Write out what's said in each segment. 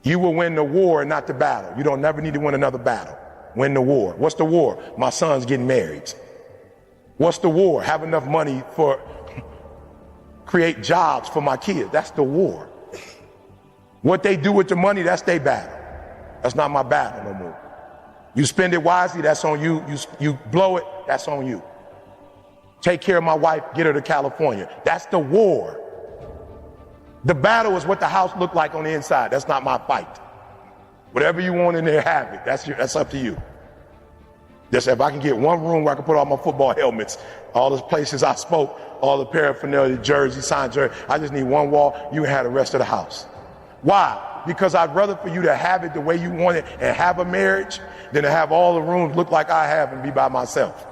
You will win the war, not the battle. You don't never need to win another battle. Win the war. What's the war? My son's getting married. What's the war? Have enough money for create jobs for my kids. That's the war. What they do with the money, that's their battle. That's not my battle no more. You spend it wisely, that's on you. You blow it, that's on you. Take care of my wife, get her to California. That's the war. The battle is what the house looked like on the inside. That's not my fight. Whatever you want in there, have it. That's up to you. Just if I can get one room where I can put all my football helmets, all the places I spoke, all the paraphernalia, jerseys, signed jersey, I just need one wall, you can have the rest of the house. Why? Because I'd rather for you to have it the way you want it and have a marriage than to have all the rooms look like I have and be by myself.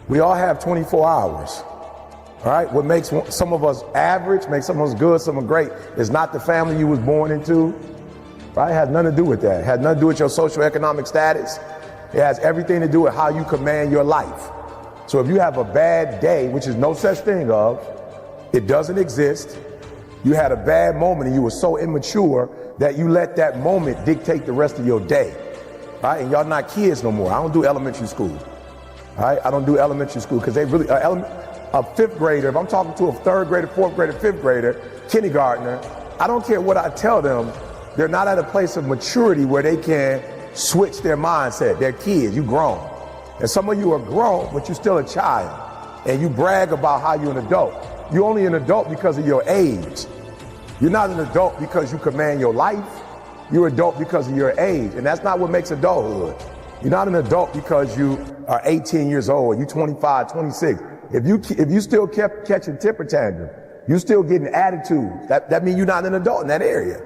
We all have 24 hours. All right, what makes some of us average, makes some of us good, some are great, is not the family you was born into. Right? It has nothing to do with that. It has nothing to do with your socioeconomic status. It has everything to do with how you command your life. So if you have a bad day, which is no such thing of, it doesn't exist. You had a bad moment and you were so immature that you let that moment dictate the rest of your day. Right? And y'all not kids no more. I don't do elementary school. All right? I don't do elementary school because they really, a fifth grader, if I'm talking to a third grader, fourth grader, fifth grader, kindergartner, I don't care what I tell them, they're not at a place of maturity where they can switch their mindset. They're kids, you grown. And some of you are grown, but you're still a child. And you brag about how you're an adult. You're only an adult because of your age. You're not an adult because you command your life. You're an adult because of your age. And that's not what makes adulthood. You're not an adult because you are 18 years old, you're 25, 26. If you still kept catching temper tantrum, you still getting attitudes, that means you're not an adult in that area.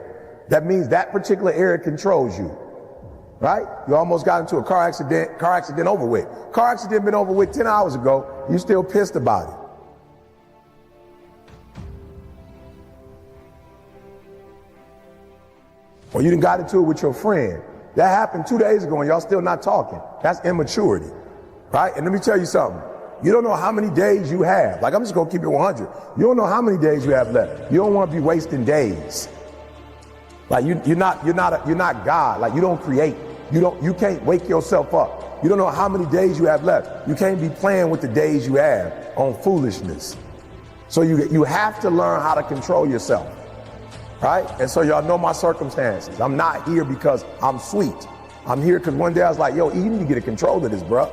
That means that particular area controls you, right? You almost got into a car accident over with. Car accident been over with 10 hours ago, you still pissed about it. Or you done got into it with your friend. That happened 2 days ago and y'all still not talking. That's immaturity, right? And let me tell you something. You don't know how many days you have. Like, I'm just gonna keep it 100. You don't know how many days you have left. You don't want to be wasting days. Like you're not God. Like you don't create. You can't wake yourself up. You don't know how many days you have left. You can't be playing with the days you have on foolishness. So you have to learn how to control yourself, right? And so y'all know my circumstances. I'm not here because I'm sweet. I'm here because one day I was like, yo, you need to get a control of this, bro.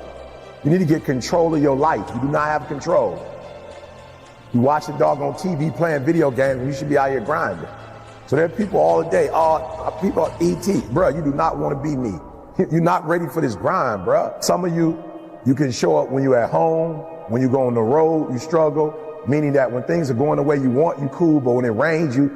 You need to get control of your life. You do not have control. You watch a dog on TV playing video games and you should be out here grinding. So there are people all the day, people are ET. Bro, you do not want to be me. You're not ready for this grind, bro. Some of you can show up when you're at home, when you go on the road, you struggle, meaning that when things are going the way you want, you cool, but when it rains, you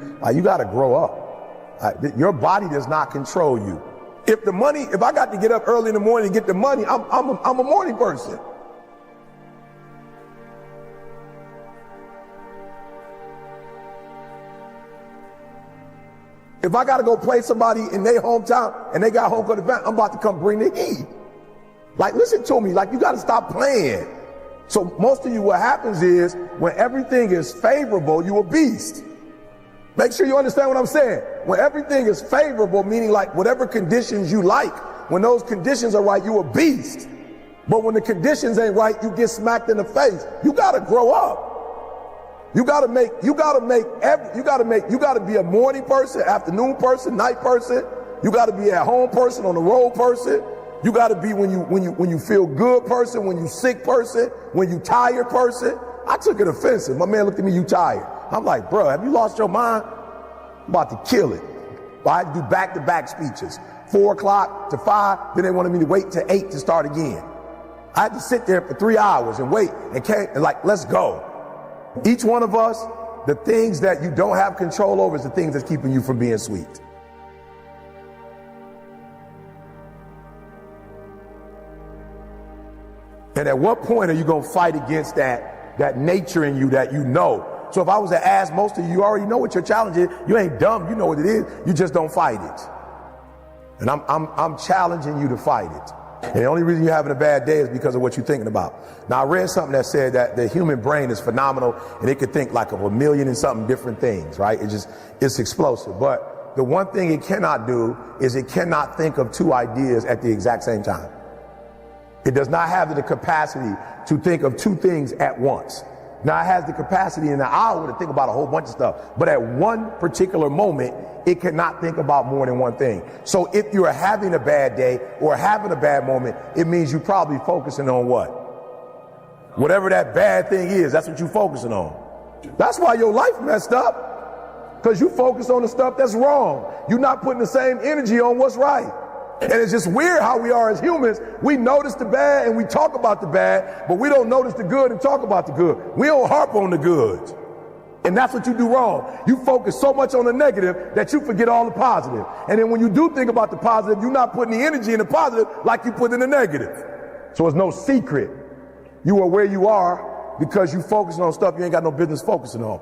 got to grow up. Your body does not control you. If I got to get up early in the morning and get the money, I'm a morning person. If I got to go play somebody in their hometown and they got home court advantage, I'm about to come bring the heat. Like, listen to me, like you got to stop playing. So most of you, what happens is when everything is favorable, you a beast. Make sure you understand what I'm saying. When everything is favorable, meaning like whatever conditions you like, when those conditions are right, you a beast. But when the conditions ain't right, you get smacked in the face. You got to grow up. You got to be a morning person, afternoon person, night person. You got to be at home person, on the road person. You got to be when you feel good person, when you sick person, when you tired person. I took it offensive. My man looked at me, you tired. I'm like, bro, have you lost your mind? I'm about to kill it. I do back-to-back speeches, 4 o'clock to 5. Then they wanted me to wait till 8 to start again. I had to sit there for 3 hours and wait and like, let's go. Each one of us, the things that you don't have control over is the things that's keeping you from being sweet. And at what point are you going to fight against that nature in you that you know? So if I was to ask most of you, you already know what your challenge is. You ain't dumb. You know what it is. You just don't fight it. And I'm challenging you to fight it. And the only reason you're having a bad day is because of what you're thinking about. Now, I read something that said that the human brain is phenomenal and it could think like of a million and something different things, right? It's explosive. But the one thing it cannot do is it cannot think of two ideas at the exact same time. It does not have the capacity to think of two things at once. Now, it has the capacity in an hour to think about a whole bunch of stuff, but at one particular moment, it cannot think about more than one thing. So if you're having a bad day or having a bad moment, it means you're probably focusing on what? Whatever that bad thing is, that's what you're focusing on. That's why your life messed up, because you focus on the stuff that's wrong. You're not putting the same energy on what's right. And it's just weird how we are as humans. We notice the bad and we talk about the bad, but we don't notice the good and talk about the good. We don't harp on the good. And that's what you do wrong. You focus so much on the negative that you forget all the positive. And then when you do think about the positive, you're not putting the energy in the positive like you put in the negative. So it's no secret. You are where you are because you focusing on stuff you ain't got no business focusing on.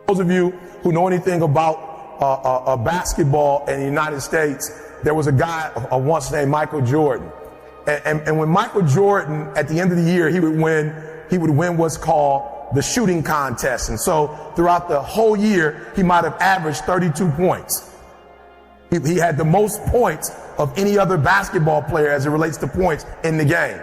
Those of you who know anything about basketball in the United States, there was a guy once named Michael Jordan. And when Michael Jordan, at the end of the year, he would win what's called the shooting contest. And so throughout the whole year, he might have averaged 32 points. He had the most points of any other basketball player as it relates to points in the game.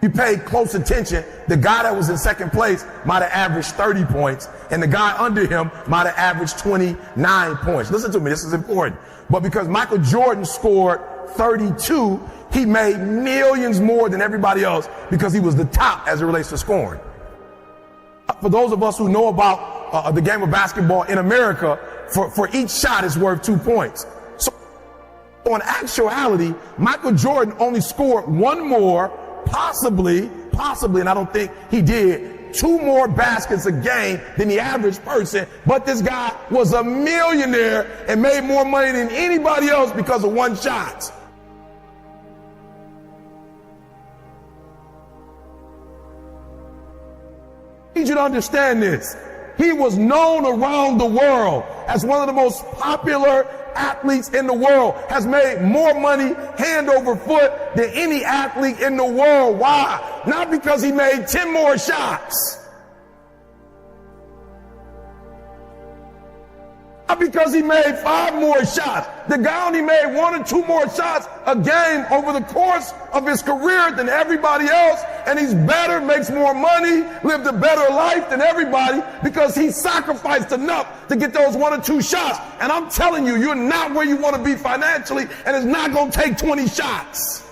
You paid close attention, the guy that was in second place might have averaged 30 points, and the guy under him might have averaged 29 points. Listen to me, this is important. But because Michael Jordan scored 32, he made millions more than everybody else because he was the top as it relates to scoring. For those of us who know about the game of basketball in America, for each shot is worth 2 points. So in actuality, Michael Jordan only scored one more, possibly, and I don't think he did, 2 more baskets a game than the average person, but this guy was a millionaire and made more money than anybody else because of one shot. I need you to understand this. He was known around the world as one of the most popular athletes in the world, has made more money hand over foot than any athlete in the world. Why? Not because he made 10 more shots. Not because he made 5 more shots. The guy only made 1 or 2 more shots a game over the course of his career than everybody else. And he's better, makes more money, lived a better life than everybody because he sacrificed enough to get those 1 or 2 shots. And I'm telling you, you're not where you want to be financially, and it's not going to take 20 shots.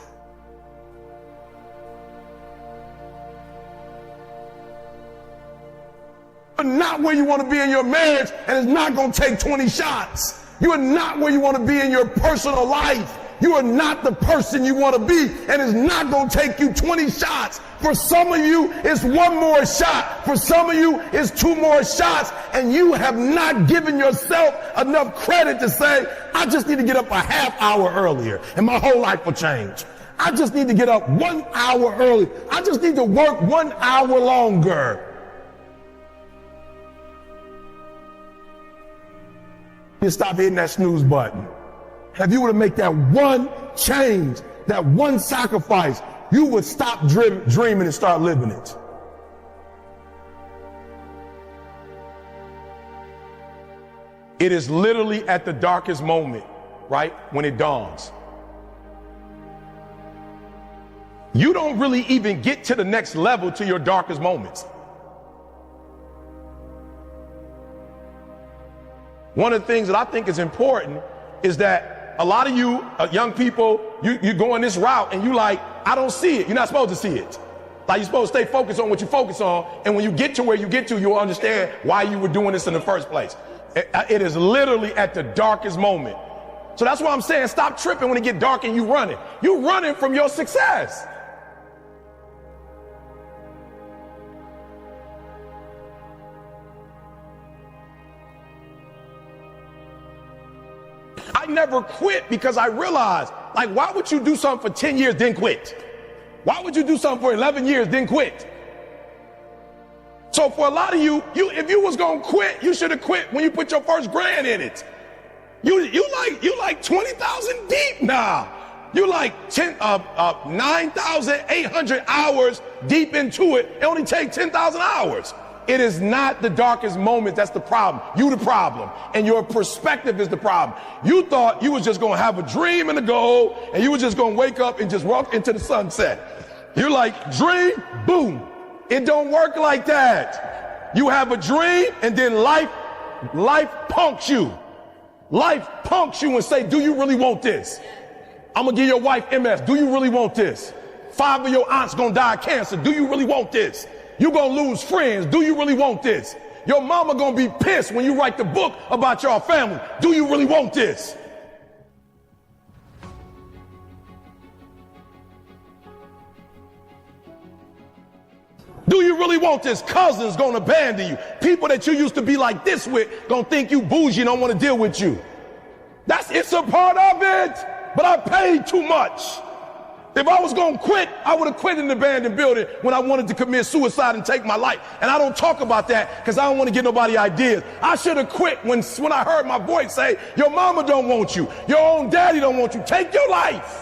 You're not where you want to be in your marriage, and it's not going to take 20 shots. You are not where you want to be in your personal life. You are not the person you want to be, and it's not going to take you 20 shots. For some of you, it's 1 more shot. For some of you, it's 2 more shots, and you have not given yourself enough credit to say, I just need to get up a half hour earlier, and my whole life will change. I just need to get up 1 hour early. I just need to work 1 hour longer. You stop hitting that snooze button. If you were to make that one change, that one sacrifice, you would stop dreaming and start living it. It is literally at the darkest moment, right, when it dawns. You don't really even get to the next level to your darkest moments. One of the things that I think is important is that a lot of you young people, you go in this route and you like, I don't see it. You're not supposed to see it. Like, you're supposed to stay focused on what you focus on. And when you get to where you get to, you'll understand why you were doing this in the first place. It is literally at the darkest moment. So that's why I'm saying stop tripping when it get dark and you running. You're running from your success. I never quit because I realized, like, why would you do something for 10 years then quit? Why would you do something for 11 years then quit? So for a lot of you, if you was gonna quit, you should have quit when you put your first grand in it. You like 20,000 deep now. You like 9,800 hours deep into it. It only takes 10,000 hours. It is not the darkest moment that's the problem. You the problem. And your perspective is the problem. You thought you was just gonna have a dream and a goal, and you was just gonna wake up and just walk into the sunset. You're like, dream, boom. It don't work like that. You have a dream, and then life punks you. Life punks you and say, do you really want this? I'm gonna give your wife MS. Do you really want this? 5 of your aunts gonna die of cancer. Do you really want this? You gonna lose friends. Do you really want this? Your mama gonna be pissed when you write the book about your family. Do you really want this? Do you really want this? Cousins gonna abandon you. People that you used to be like this with gonna think you bougie and don't want to deal with you. It's a part of it, but I paid too much. If I was gonna quit, I would have quit in the abandoned building when I wanted to commit suicide and take my life. And I don't talk about that because I don't want to give nobody ideas. I should have quit when I heard my voice say, your mama don't want you. Your own daddy don't want you. Take your life.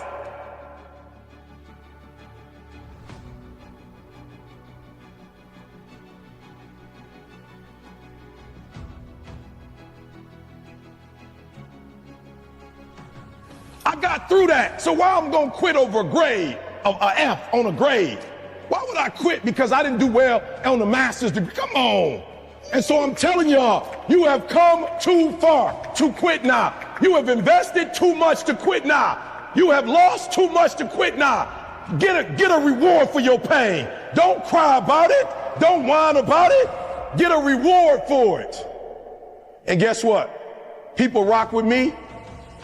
I got through that. So why I'm gonna quit over a grade, an F on a grade? Why would I quit because I didn't do well on the master's degree? Come on. And so I'm telling y'all, you have come too far to quit now. You have invested too much to quit now. You have lost too much to quit now. Get a reward for your pain. Don't cry about it. Don't whine about it. Get a reward for it. And guess what? People rock with me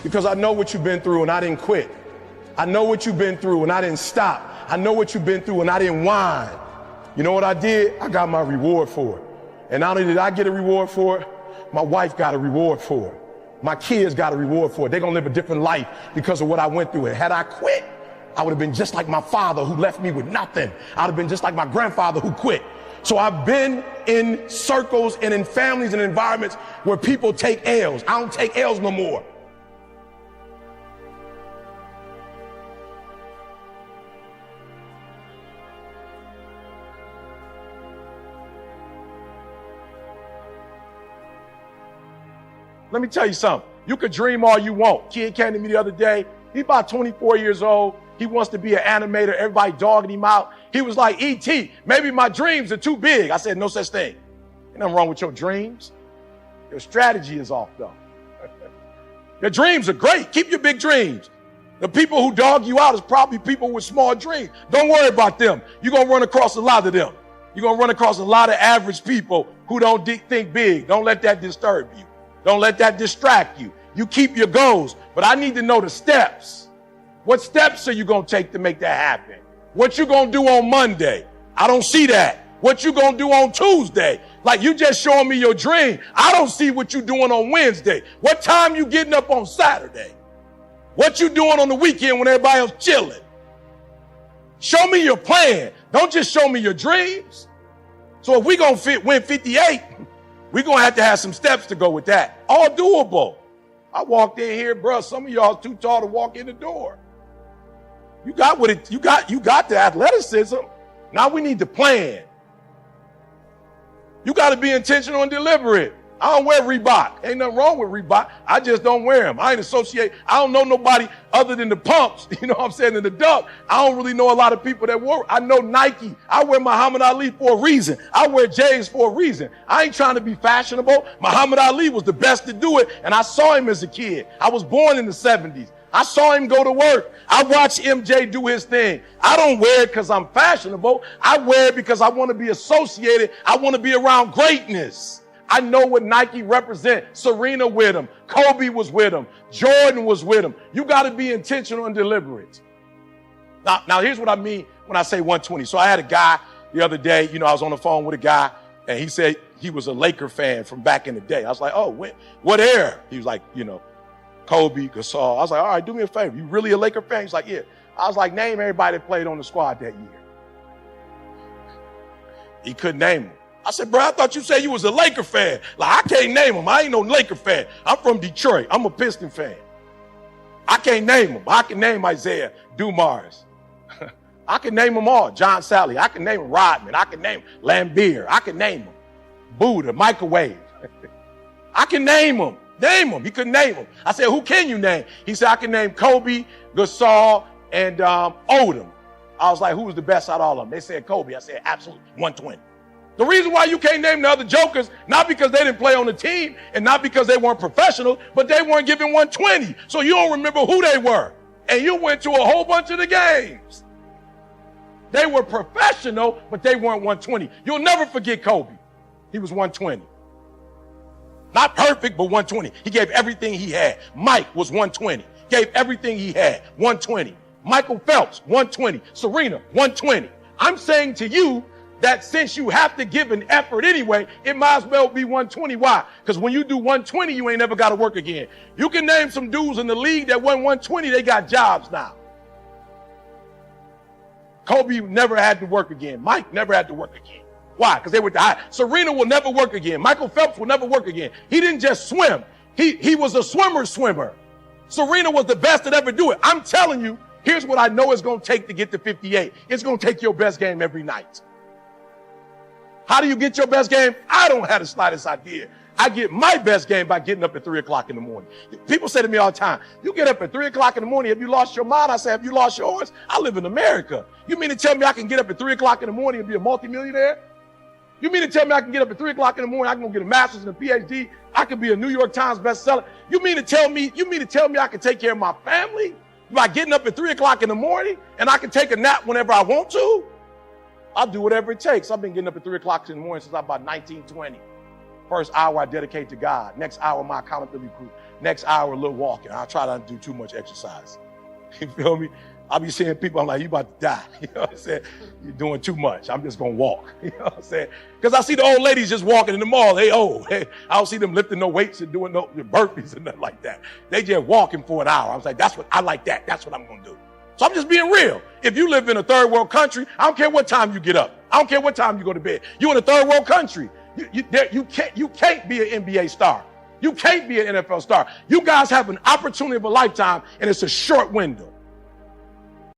because I know what you've been through and I didn't quit. I know what you've been through and I didn't stop. I know what you've been through and I didn't whine. You know what I did? I got my reward for it. And not only did I get a reward for it, my wife got a reward for it. My kids got a reward for it. They're gonna live a different life because of what I went through. And had I quit, I would have been just like my father who left me with nothing. I'd have been just like my grandfather who quit. So I've been in circles and in families and environments where people take L's. I don't take L's no more. Let me tell you something. You could dream all you want. Kid came to me the other day. He's about 24 years old. He wants to be an animator. Everybody dogging him out. He was like, E.T., maybe my dreams are too big. I said, no such thing. Ain't nothing wrong with your dreams. Your strategy is off, though. Your dreams are great. Keep your big dreams. The people who dog you out is probably people with small dreams. Don't worry about them. You're going to run across a lot of them. You're going to run across a lot of average people who don't think big. Don't let that disturb you. Don't let that distract you. You keep your goals, but I need to know the steps. What steps are you going to take to make that happen? What you going to do on Monday? I don't see that. What you going to do on Tuesday? Like you just showing me your dream. I don't see what you doing on Wednesday. What time you getting up on Saturday? What you doing on the weekend when everybody else chilling? Show me your plan. Don't just show me your dreams. So if we going to win 58, we're going to have some steps to go with that. All doable. I walked in here, bro. Some of y'all too tall to walk in the door. You got what it, you got the athleticism. Now we need to plan. You got to be intentional and deliberate. I don't wear Reebok. Ain't nothing wrong with Reebok. I just don't wear them. I don't know nobody other than the pumps. You know what I'm saying? In the duck. I don't really know a lot of people that wear. I know Nike. I wear Muhammad Ali for a reason. I wear J's for a reason. I ain't trying to be fashionable. Muhammad Ali was the best to do it. And I saw him as a kid. I was born in the 70s. I saw him go to work. I watched MJ do his thing. I don't wear it because I'm fashionable. I wear it because I want to be associated. I want to be around greatness. I know what Nike represents. Serena with him. Kobe was with him. Jordan was with him. You got to be intentional and deliberate. Now, here's what I mean when I say 120. So I had a guy the other day, I was on the phone with a guy, and he said he was a Laker fan from back in the day. I was like, oh, what era? He was like, Kobe, Gasol. I was like, all right, do me a favor. You really a Laker fan? He's like, yeah. I was like, name everybody that played on the squad that year. He couldn't name them. I said, bro, I thought you said you was a Laker fan. Like, I can't name them. I ain't no Laker fan. I'm from Detroit. I'm a Piston fan. I can't name them. I can name Isaiah Dumars. I can name them all. John Sally. I can name Rodman. I can name Lambeer. I can name them. Buddha, Microwave. I can name them. Name them. He couldn't name them. I said, who can you name? He said, I can name Kobe, Gasol, and Odom. I was like, who was the best out of all of them? They said Kobe. I said, absolutely, 120. The reason why you can't name the other jokers, not because they didn't play on the team and not because they weren't professional, but they weren't given 120. So you don't remember who they were. And you went to a whole bunch of the games. They were professional, but they weren't 120. You'll never forget Kobe. He was 120. Not perfect, but 120. He gave everything he had. Mike was 120. Gave everything he had. 120. Michael Phelps, 120. Serena, 120. I'm saying to you that since you have to give an effort anyway, it might as well be 120. Why? Because when you do 120, you ain't never got to work again. You can name some dudes in the league that won 120, they got jobs now. Kobe never had to work again. Mike never had to work again. Why? Because they were high. Serena will never work again. Michael Phelps will never work again. He didn't just swim. He was a swimmer. Serena was the best that ever do it. I'm telling you, here's what I know it's going to take to get to 58. It's going to take your best game every night. How do you get your best game? I don't have the slightest idea. I get my best game by getting up at 3 o'clock in the morning. People say to me all the time, you get up at 3 o'clock in the morning, have you lost your mind? I say, have you lost yours? I live in America. You mean to tell me I can get up at 3 o'clock in the morning and be a multimillionaire? You mean to tell me I can get up at 3 o'clock in the morning, I can go get a master's and a PhD, I can be a New York Times bestseller? You mean to tell me I can take care of my family by getting up at 3 o'clock in the morning and I can take a nap whenever I want to? I'll do whatever it takes. I've been getting up at 3 o'clock in the morning since I'm about 19, 20. First hour I dedicate to God. Next hour, my accountability group. Next hour, a little walking. I'll try not to do too much exercise. You feel me? I'll be seeing people, I'm like, you about to die. You know what I'm saying? You're doing too much. I'm just going to walk. You know what I'm saying? Because I see the old ladies just walking in the mall. They old. I don't see them lifting no weights and doing no burpees and nothing like that. They just walking for an hour. I was like, that's what I like that. That's what I'm going to do. So I'm just being real. If you live in a third world country, I don't care what time you get up. I don't care what time you go to bed. You're in a third world country. You can't be an NBA star. You can't be an NFL star. You guys have an opportunity of a lifetime, and it's a short window.